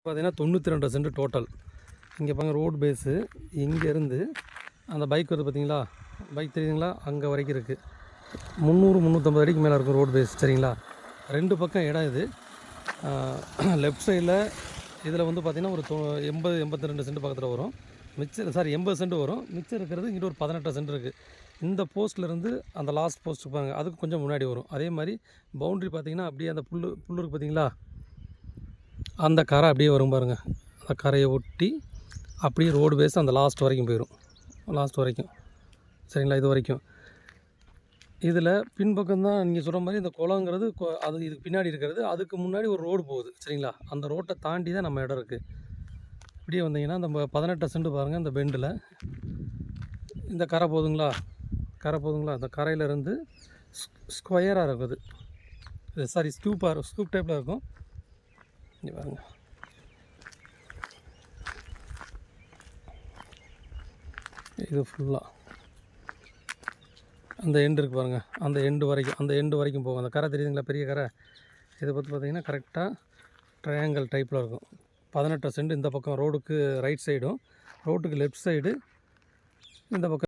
பார்த்தீங்கன்னா 92 send total. இங்கே பாருங்க ரோடு பேஸு இங்கேருந்து அந்த பைக் வருது பார்த்தீங்களா, பைக் தெரியுதுங்களா, அங்கே வரைக்கும் இருக்குது. 300-350 அடிக்கு மேலே இருக்கும் ரோடு பேஸ். சரிங்களா, ரெண்டு பக்கம் இடம் இது. லெஃப்ட் சைடில் இதில் வந்து பார்த்திங்கன்னா ஒரு 82 சென்ட் பக்கத்தில் வரும். மிச்சம் 80 சென்ட் வரும். மிச்சம் இருக்கிறது இங்கிட்ட ஒரு 18 சென்ட் இருக்குது. இந்த போஸ்ட்லேருந்து அந்த லாஸ்ட் போஸ்ட் பாருங்க, அதுக்கு கொஞ்சம் முன்னாடி வரும். அதே மாதிரி பவுண்ட்ரி பார்த்திங்கன்னா அப்படியே அந்த புல் இருக்குது பார்த்தீங்களா, அந்த கரை அப்படியே வரும் பாருங்கள். அந்த கரையை ஒட்டி அப்படியே ரோடு பேஸ் அந்த லாஸ்ட் வரைக்கும் போயிடும். லாஸ்ட் வரைக்கும். சரிங்களா, இது வரைக்கும். இதில் பின்பக்கம் தான் நீங்கள் சொல்கிற மாதிரி இந்த குளங்கிறது அது இதுக்கு பின்னாடி இருக்கிறது. அதுக்கு முன்னாடி ஒரு ரோடு போகுது. சரிங்களா, அந்த ரோட்டை தாண்டி தான் நம்ம இடம் இருக்குது. இப்படியே வந்தீங்கன்னா நம்ம 18 சென்ட் பாருங்கள். இந்த பெண்டில் இந்த கரை போதுங்களா, அந்த கரையிலேருந்து ஸ்கொயராக இருக்குது. சாரி, ஸ்கூப் டைப்பில் இருக்கும். இங்கே பாருங்க, இது ஃபுல்லாக அந்த எண்டு இருக்குது பாருங்கள். அந்த எண்டு வரைக்கும் போகும். அந்த கரை தெரியுதுங்களா, பெரிய கரை. இதை பற்றி பார்த்திங்கன்னா கரெக்டாக ட்ரையாங்கிள் டைப்பில் இருக்கும். 18 சென்ட் இந்த பக்கம் ரோடுக்கு ரைட் சைடும், ரோட்டுக்கு லெஃப்ட் சைடு இந்த பக்கம்